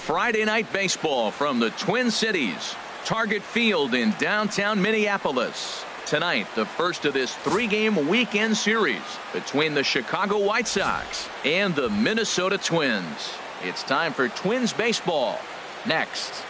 Friday night baseball from the Twin Cities. Target Field in downtown Minneapolis. Tonight, the first of this three-game weekend series between the Chicago White Sox and the Minnesota Twins. It's time for Twins baseball. Next.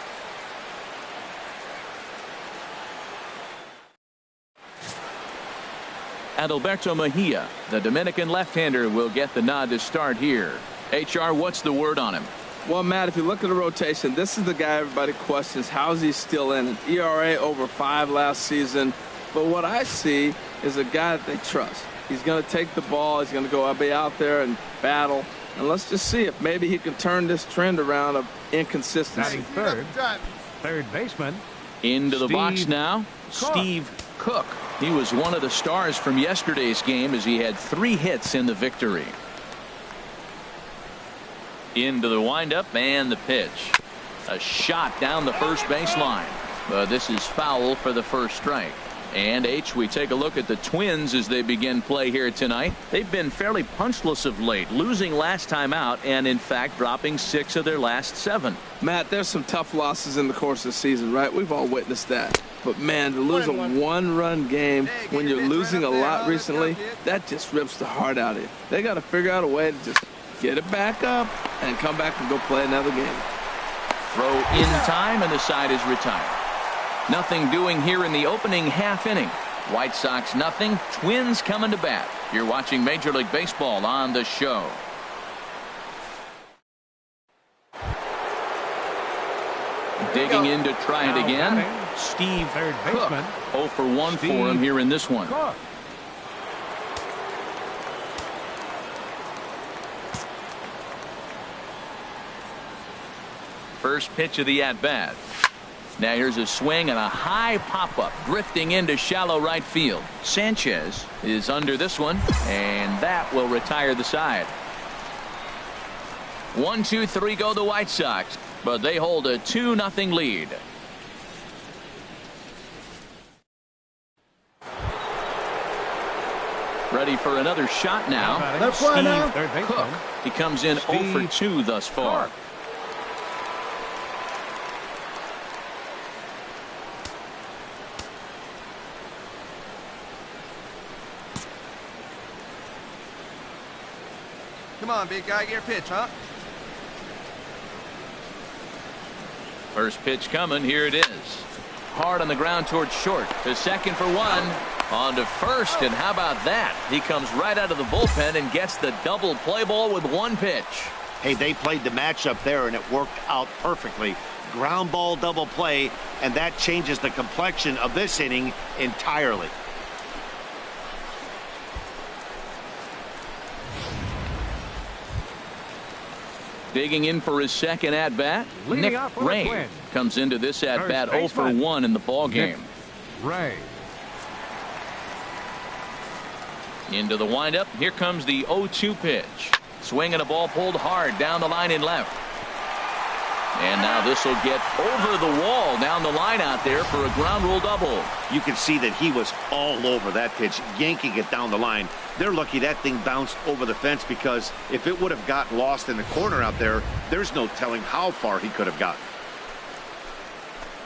Adalberto Mejia, the Dominican left-hander, will get the nod to start here. HR, what's the word on him? Well, Matt, if you look at the rotation, this is the guy everybody questions. How is he still in it? ERA over 5 last season. But what I see is a guy that they trust. He's going to take the ball. He's going to go be out there and battle. And let's just see if maybe he can turn this trend around of inconsistency. Third baseman. Into the box now, Steve Cook. He was one of the stars from yesterday's game as he had 3 hits in the victory. Into the windup and the pitch. A shot down the first baseline. This is foul for the first strike. And we take a look at the Twins as they begin play here tonight. They've been fairly punchless of late, losing last time out and in fact dropping 6 of their last 7. Matt, there's some tough losses in the course of the season, right? We've all witnessed that. But man, to lose a 1-run game when you're losing a lot recently, that just rips the heart out of you. They got to figure out a way to just get it back up and come back and go play another game. Throw in time and the side is retired. Nothing doing here in the opening half inning. White Sox nothing. Twins coming to bat. You're watching Major League Baseball on the show. Digging in to try it again. Steve Cook. 0 for 1 for him here in this one. First pitch of the at-bat. Now here's a swing and a high pop-up drifting into shallow right field. Sanchez is under this one, and that will retire the side. 1, 2, 3 go the White Sox, but they hold a 2-0 lead. Ready for another shot now. Steve Cook. He comes in 0 for 2 thus far. Come on, big guy, get your pitch, huh? First pitch coming. Here it is. Hard on the ground towards short. To second for 1. On to first, and how about that? He comes right out of the bullpen and gets the double play ball with 1 pitch. Hey, they played the matchup there, and it worked out perfectly. Ground ball double play, and that changes the complexion of this inning entirely. Digging in for his second at-bat, Nick Ray comes into this at-bat 0 for 1 in the ball game. Ray. Into the windup. Here comes the 0-2 pitch. Swinging a ball pulled hard down the line in left. And now this will get over the wall down the line out there for a ground rule double. You can see that he was all over that pitch, yanking it down the line. They're lucky that thing bounced over the fence, because if it would have got lost in the corner out there, there's no telling how far he could have gotten.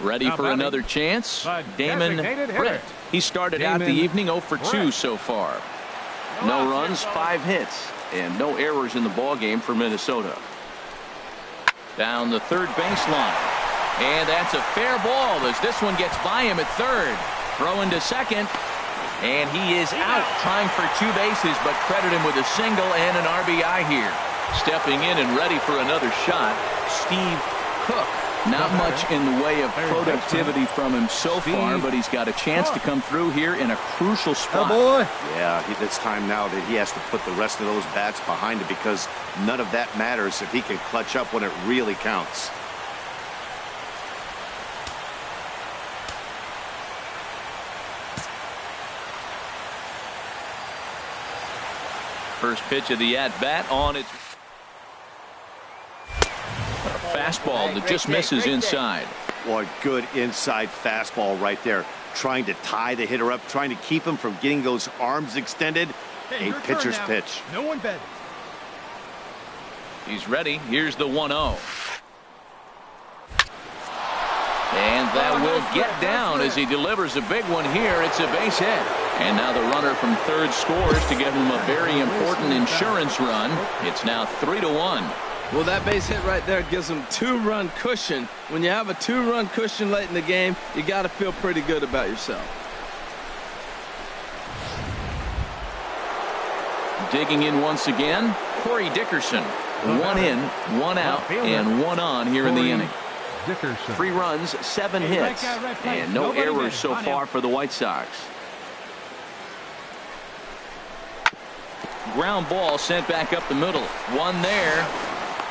Ready for another chance? Damon Britt. He started out the evening 0 for 2 so far. No runs, 5 hits, and no errors in the ball game for Minnesota. Down the third baseline. And that's a fair ball as this one gets by him at third. Throwing to second. And he is out trying for 2 bases, but credit him with a single and an RBI here. Stepping in and ready for another shot, Steve Cook. Not much in the way of productivity from him so far, but he's got a chance to come through here in a crucial spot. Yeah, it's time now that he has to put the rest of those bats behind him, because none of that matters if he can clutch up when it really counts. First pitch of the at-bat on its fastball that just misses inside. Boy, good inside fastball right there. Trying to tie the hitter up, trying to keep him from getting those arms extended. A pitcher's pitch. No one bet. He's ready. Here's the 1-0. And that will get down as he delivers a big one here. It's a base hit. And now the runner from third scores to give him a very important insurance run. It's now 3-1. Well, that base hit right there gives him 2-run cushion. When you have a 2-run cushion late in the game, you got to feel pretty good about yourself. Digging in once again, Corey Dickerson. 1 in, 1 out, and 1 on here in the inning. Dickerson. 3 runs, 7 hits, and no errors so far for the White Sox. Ground ball sent back up the middle. 1 there.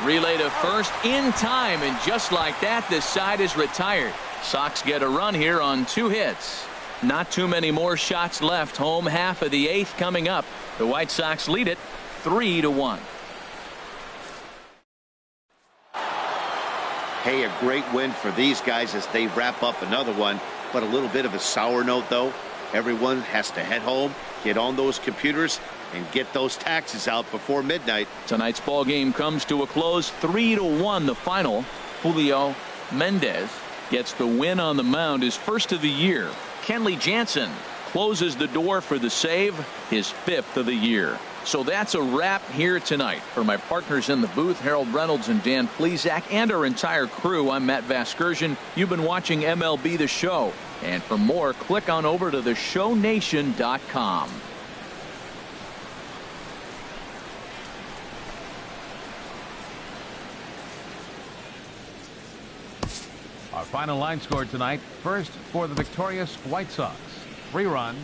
Relay to first in time, and just like that, this side is retired. Sox get a run here on 2 hits. Not too many more shots left. Home half of the 8th coming up. The White Sox lead it 3-1. Hey, a great win for these guys as they wrap up another one. But a little bit of a sour note, though. Everyone has to head home, get on those computers, and get those taxes out before midnight. Tonight's ball game comes to a close, 3-1 the final. Julio Mendez gets the win on the mound, his first of the year. Kenley Jansen closes the door for the save, his 5th of the year. So that's a wrap here tonight. For my partners in the booth, Harold Reynolds and Dan Plesac, and our entire crew, I'm Matt Vasgersian. You've been watching MLB The Show. And for more, click on over to theshownation.com. Our final line score tonight. First for the victorious White Sox. 3 runs.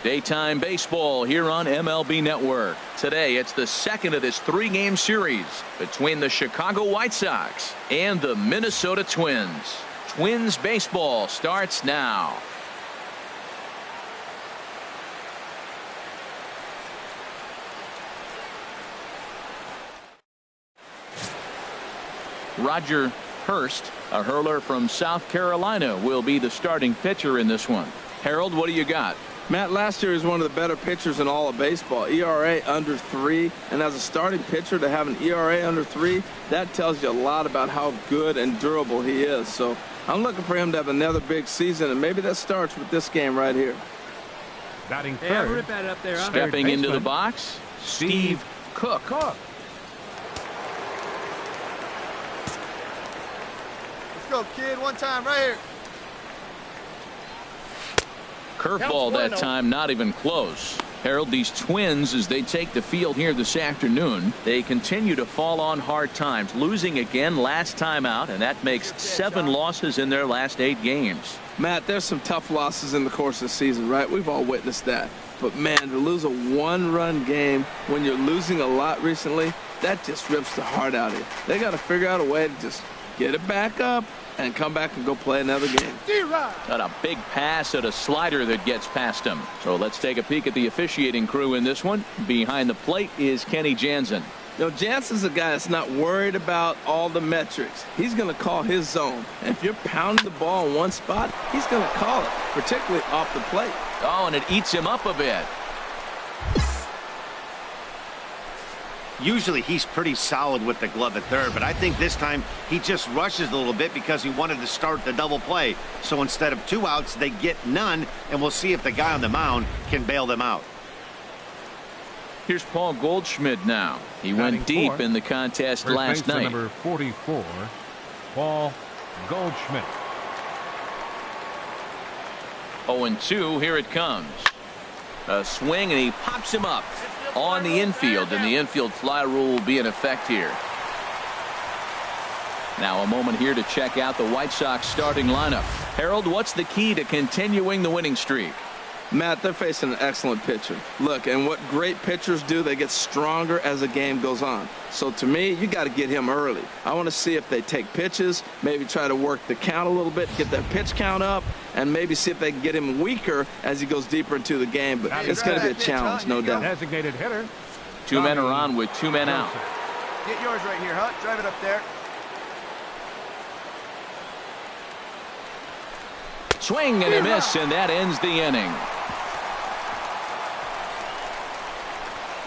Daytime baseball here on MLB Network. Today it's the second of this 3-game series between the Chicago White Sox and the Minnesota Twins. Twins baseball starts now. Roger Hurst, a hurler from South Carolina, will be the starting pitcher in this one. Harold, what do you got? Matt, last year is one of the better pitchers in all of baseball. ERA under 3, and as a starting pitcher to have an ERA under 3, that tells you a lot about how good and durable he is. So I'm looking for him to have another big season, and maybe that starts with this game right here. Batting third. Stepping into the box, Steve Cook. Let's go, kid. One time right here. Curveball that time, not even close. Harold, these Twins, as they take the field here this afternoon, they continue to fall on hard times, losing again last time out, and that makes 7 losses in their last 8 games. Matt, there's some tough losses in the course of the season, right? We've all witnessed that. But, man, to lose a 1-run game when you're losing a lot recently, that just rips the heart out of you. They got to figure out a way to just get it back up and come back and go play another game. Got a big pass at a slider that gets past him. So let's take a peek at the officiating crew in this one. Behind the plate is Kenny Jansen. You know, Jansen's a guy that's not worried about all the metrics. He's going to call his zone. And if you're pounding the ball in one spot, he's going to call it, particularly off the plate. Oh, and it eats him up a bit. Usually he's pretty solid with the glove at third, but I think this time he just rushes a little bit because he wanted to start the double play. So instead of 2 outs, they get none, and we'll see if the guy on the mound can bail them out. Here's Paul Goldschmidt now. He went deep in the contest last night. Number 44, Paul Goldschmidt. 0-2, here it comes. A swing, and he pops him up on the infield, and the infield fly rule will be in effect here. Now a moment here to check out the White Sox starting lineup. Harold, what's the key to continuing the winning streak? Matt, they're facing an excellent pitcher. Look, and what great pitchers do, they get stronger as the game goes on. So to me, you got to get him early. I want to see if they take pitches, maybe try to work the count a little bit, get that pitch count up, and maybe see if they can get him weaker as he goes deeper into the game. But it's going to be a challenge, no doubt. Designated hitter. 2 men are on with 2 men out. Get yours right here, Hut. Drive it up there. Swing and a miss, and that ends the inning.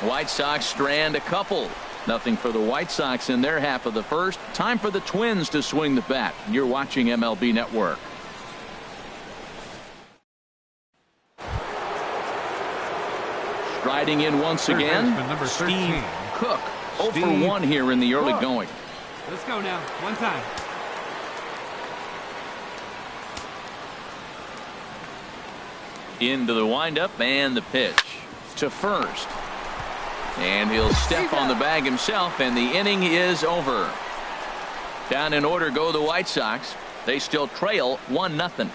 White Sox strand a couple. Nothing for the White Sox in their half of the first. Time for the Twins to swing the bat. You're watching MLB Network. Striding in once again, Steve Cook. 0 for 1 here in the early going. Let's go now. One time. Into the windup and the pitch to first. And he'll step on the bag himself, and the inning is over. Down in order go the White Sox. They still trail 1-0.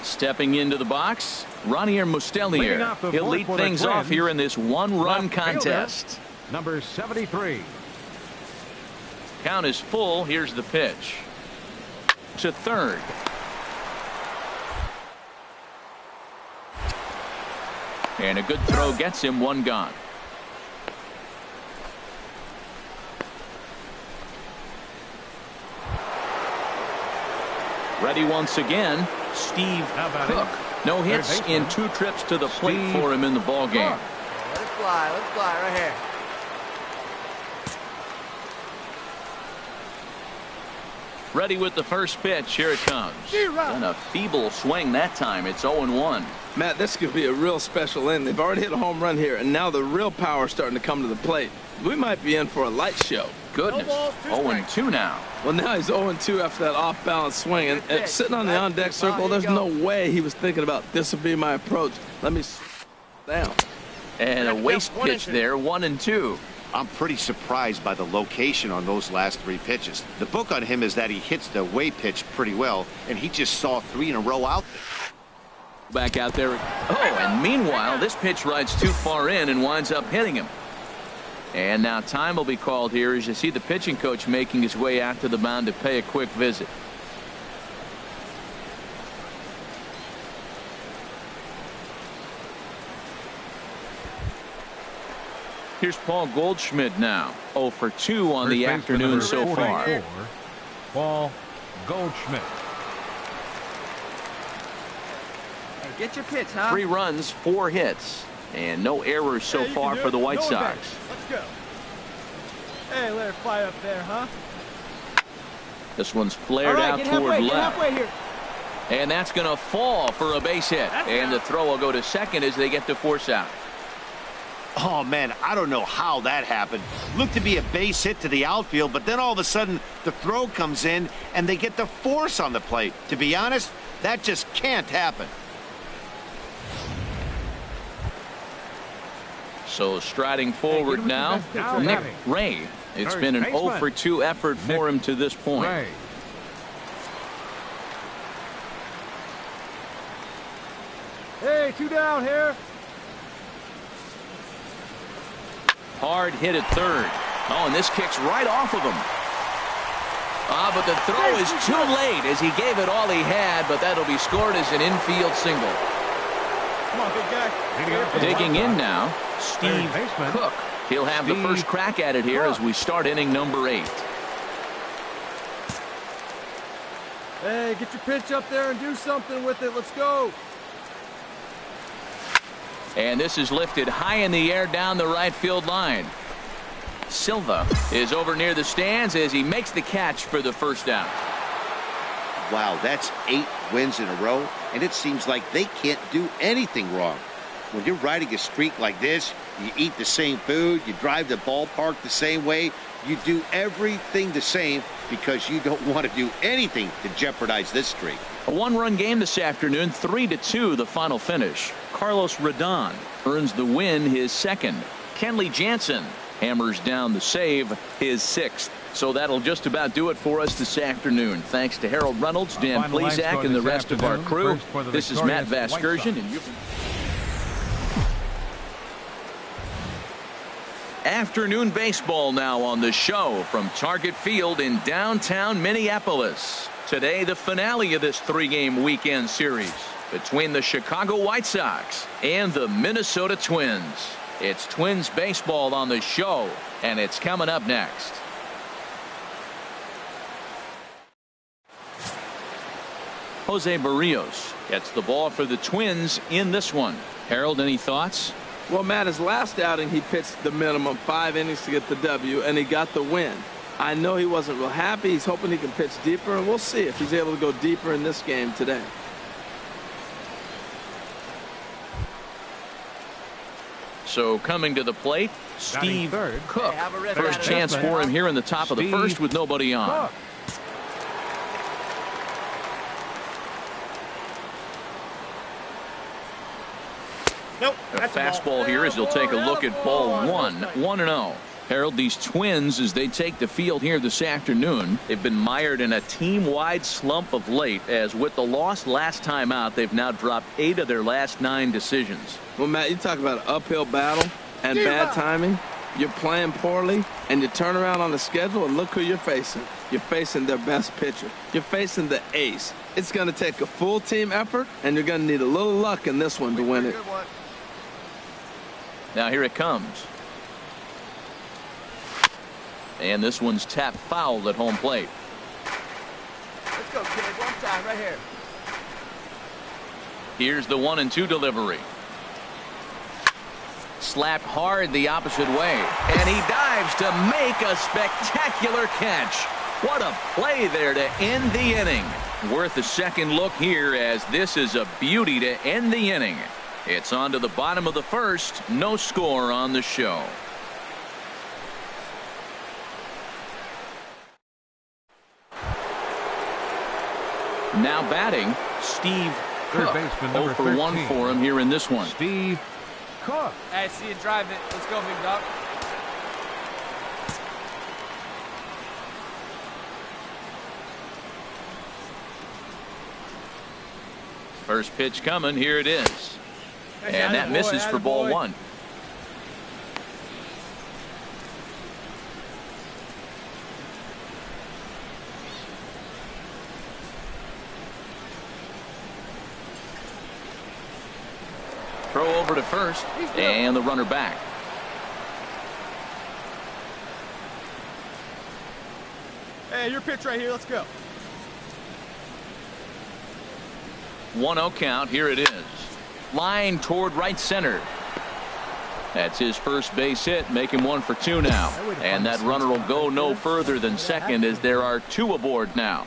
Stepping into the box, Ronier Mustelnier. He'll lead things off here in this 1-run contest. Number 73. Count is full. Here's the pitch. To third. And a good throw gets him 1 gone. Ready once again, Steve Cook. No hits in 2 trips to the plate for him in the ball game. Let it fly right here. Ready with the first pitch. Here it comes. And a feeble swing that time. It's 0-1. Matt, this could be a real special inning. They've already hit a home run here, and now the real power is starting to come to the plate. We might be in for a light show. Goodness. 0-2 now. Well, now he's 0-2 after that off-balance swing. And sitting on the on-deck circle, there's no way he was thinking about this would be my approach. Let me down. And a waste pitch there, 1-2. I'm pretty surprised by the location on those last 3 pitches. The book on him is that he hits the away pitch pretty well, and he just saw 3 in a row out there. Back out there. Oh, and meanwhile, this pitch rides too far in and winds up hitting him. And now time will be called here as you see the pitching coach making his way out to the mound to pay a quick visit. Here's Paul Goldschmidt now. 0 for 2 on the afternoon so far. Paul Goldschmidt. Hey, get your pitch, huh? 3 runs, 4 hits, and no errors so far for the White Sox. Let's go. Hey, let it fly up there, huh? This one's flared out toward left. Here. And that's going to fall for a base hit. And the throw will go to second as they get the force out. Oh, man, I don't know how that happened. Looked to be a base hit to the outfield, but then all of a sudden the throw comes in and they get the force on the plate. To be honest, that just can't happen. So striding forward now, Nick Ray. It's been an 0 for 2 effort for him to this point. Hey, 2 down here. Hard hit at third. Oh, and this kicks right off of him. But the throw is too late as he gave it all he had, but that'll be scored as an infield single. Come on, big guy. Digging in now, Steve Cook. He'll have the first crack at it here as we start inning number 8. Hey, get your pitch up there and do something with it. Let's go. And this is lifted high in the air down the right field line. Silva is over near the stands as he makes the catch for the first out. Wow, that's 8 wins in a row, and it seems like they can't do anything wrong. When you're riding a streak like this, you eat the same food, you drive the ballpark the same way, you do everything the same because you don't want to do anything to jeopardize this streak. A 1-run game this afternoon, 3-2 the final finish. Carlos Rodon earns the win, his second. Kenley Jansen hammers down the save, his 6th. So that'll just about do it for us this afternoon. Thanks to Harold Reynolds, Dan Plesac, and the rest of our crew. This is Matt Vasgersian, and you've been... Afternoon baseball now on the show from Target Field in downtown Minneapolis. Today, the finale of this three-game weekend series between the Chicago White Sox and the Minnesota Twins. It's Twins baseball on the show, and it's coming up next. Jose Barrios gets the ball for the Twins in this one. Harold, any thoughts? Well, Matt, his last outing, he pitched the minimum 5 innings to get the W, and he got the win. I know he wasn't real happy. He's hoping he can pitch deeper, and we'll see if he's able to go deeper in this game today. So coming to the plate, Steve Cook. First chance for him here in the top of the first with nobody on. Nope, a fastball here as he'll take a look at ball 1-0. Harold, these Twins, as they take the field here this afternoon, they've been mired in a team-wide slump of late, as with the loss last time out, they've now dropped 8 of their last 9 decisions. Well, Matt, you talk about an uphill battle and bad timing. You're playing poorly, and you turn around on the schedule, and look who you're facing. You're facing their best pitcher. You're facing the ace. It's going to take a full team effort, and you're going to need a little luck in this one to win it. Now here it comes. And this one's tapped foul at home plate. Let's go, kid. One time, right here. Here's the 1-2 delivery. Slapped hard the opposite way. And he dives to make a spectacular catch. What a play there to end the inning. Worth a second look here, as this is a beauty to end the inning. It's on to the bottom of the first. No score on the show. Now batting, Steve Cook. 0 for 1 for him here in this one. Steve Cook. Hey, see you drive it. Let's go, big dog. First pitch coming. Here it is. And that misses for ball 1. Throw over to first, and the runner back. Hey, your pitch right here. Let's go. 1-0 count. Here it is. Line toward right center. That's his first base hit, making 1 for 2 now. And that runner will go no further than second, as there are 2 aboard now.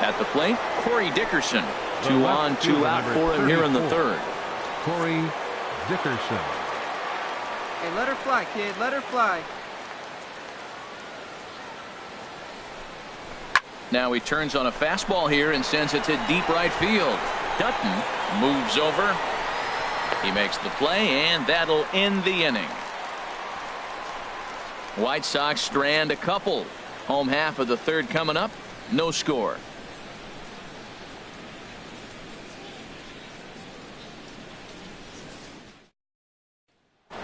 At the plate, Corey Dickerson. 2 on, 2 out for him here in the third. Corey Dickerson. Hey, let her fly, kid. Let her fly. Now he turns on a fastball here and sends it to deep right field. Dutton moves over. He makes the play, and that'll end the inning. White Sox strand a couple. Home half of the third coming up. No score.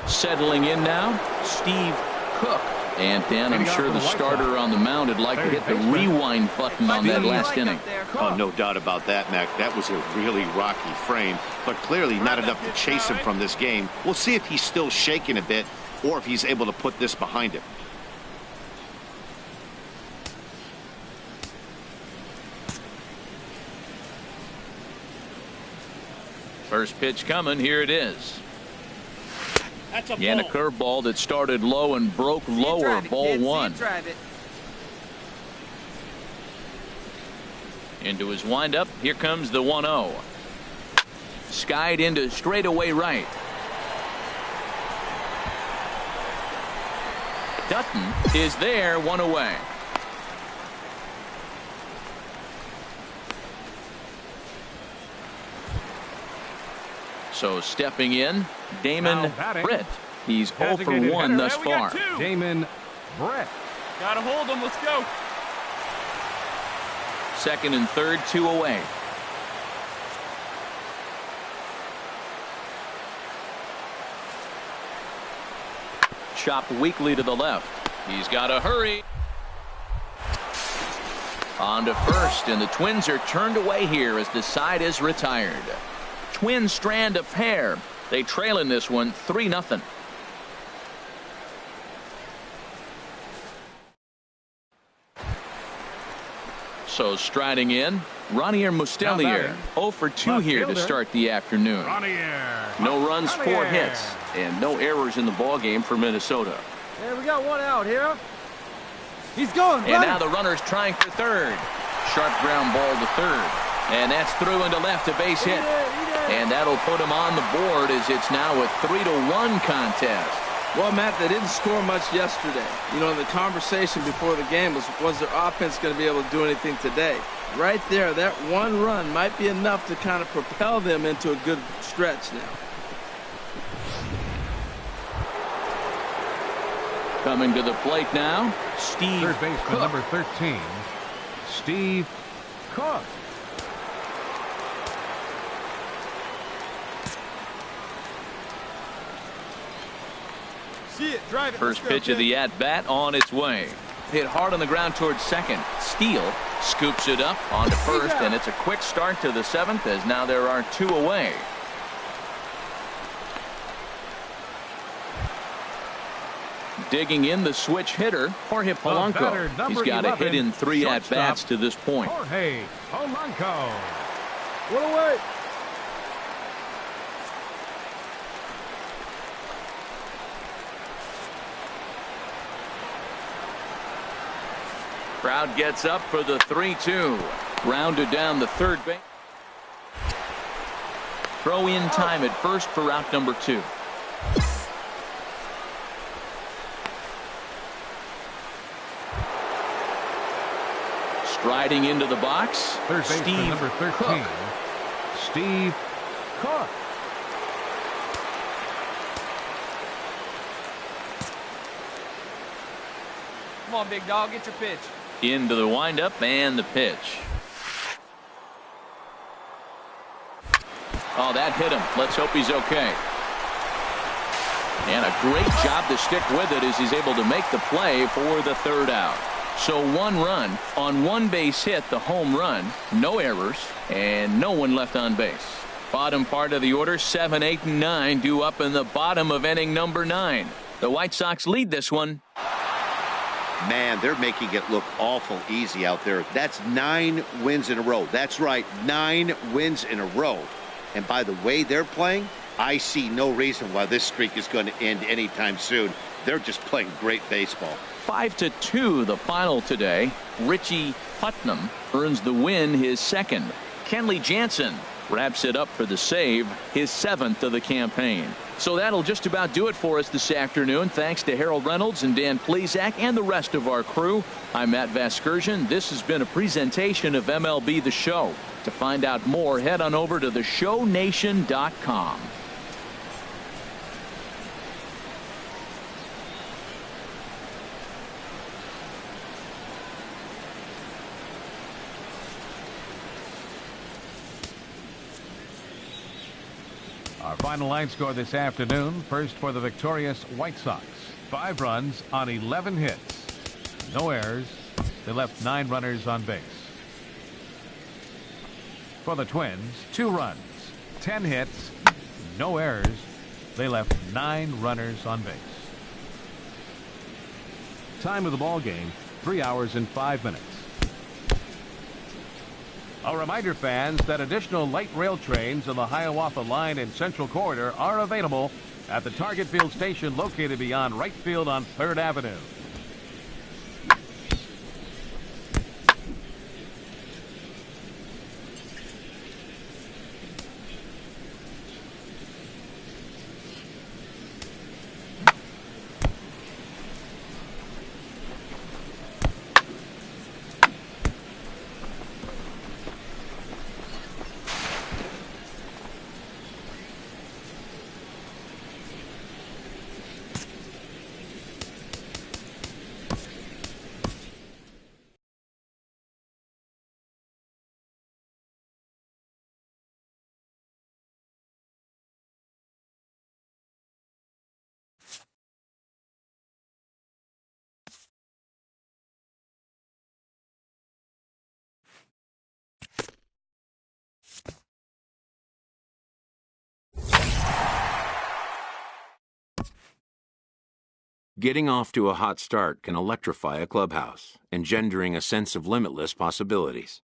Settling in now, Steve Cook. And Dan, I'm sure the starter on the mound would like to hit the rewind button on that last inning. Oh, no doubt about that, Mac. That was a really rocky frame, but clearly not enough to chase him from this game. We'll see if he's still shaking a bit, or if he's able to put this behind him. First pitch coming. Here it is. That's a and a curveball that started low and broke lower. Ball 1. Into his windup. Here comes the 1-0. Skied into straightaway right. Dutton is there, 1 away. So stepping in, Damon Britt. He's 0 for 1 thus far. Damon Britt. Gotta hold him. Let's go. Second and third, 2 away. Chopped weakly to the left. He's got to hurry. On to first, and the Twins are turned away here as the side is retired. Twins strand a pair. They trail in this one 3-0. So striding in, Ronnier Mustellier, 0 for 2 here to start the afternoon. No runs, 4 hits, and no errors in the ballgame for Minnesota. Hey, we got one out here. He's going. And now the runner's trying for third. Sharp ground ball to third. And that's through into left, a base hit. And that'll put him on the board as it's now a 3-1 contest. Well, Matt, they didn't score much yesterday. You know, the conversation before the game was their offense going to be able to do anything today? Right there, that one run might be enough to kind of propel them into a good stretch now. Coming to the plate now, Steve Third baseman Cook. number 13, Steve Cook. See it, drive it. First pitch of the at-bat on its way. Hit hard on the ground towards second. Steele scoops it up onto first, and it's a quick start to the 7th as now there are 2 away. Digging in the switch hitter, Jorge Polanco. He's got a hit in 3 at-bats to this point. Jorge Polanco. What away? Crowd gets up for the 3-2. Rounded down the third base. Throw in time at first for route number 2. Striding into the box, Third baseman Steve number 13, Cook. Steve Cook. Come on, big dog. Get your pitch. Into the windup and the pitch. Oh, that hit him. Let's hope he's okay. And a great job to stick with it as he's able to make the play for the 3rd out. So 1 run on 1 base hit, the home run, no errors, and no one left on base. Bottom part of the order, 7, 8, and 9 due up in the bottom of inning number 9. The White Sox lead this one. Man, they're making it look awful easy out there. That's 9 wins in a row. That's right, 9 wins in a row. And by the way they're playing, I see no reason why this streak is going to end anytime soon. They're just playing great baseball. 5-2 the final today. Richie Putnam earns the win, his 2nd. Kenley Jansen wraps it up for the save, his 7th of the campaign. So that'll just about do it for us this afternoon. Thanks to Harold Reynolds and Dan Plesac and the rest of our crew. I'm Matt Vasgersian. This has been a presentation of MLB The Show. To find out more, head on over to theshownation.com. Our final line score this afternoon. First for the victorious White Sox. 5 runs on 11 hits. No errors. They left 9 runners on base. For the Twins, 2 runs, 10 hits, no errors. They left 9 runners on base. Time of the ball game, 3 hours and 5 minutes. A reminder, fans, that additional light rail trains on the Hiawatha Line and Central Corridor are available at the Target Field station located beyond right field on 3rd Avenue. Getting off to a hot start can electrify a clubhouse, engendering a sense of limitless possibilities.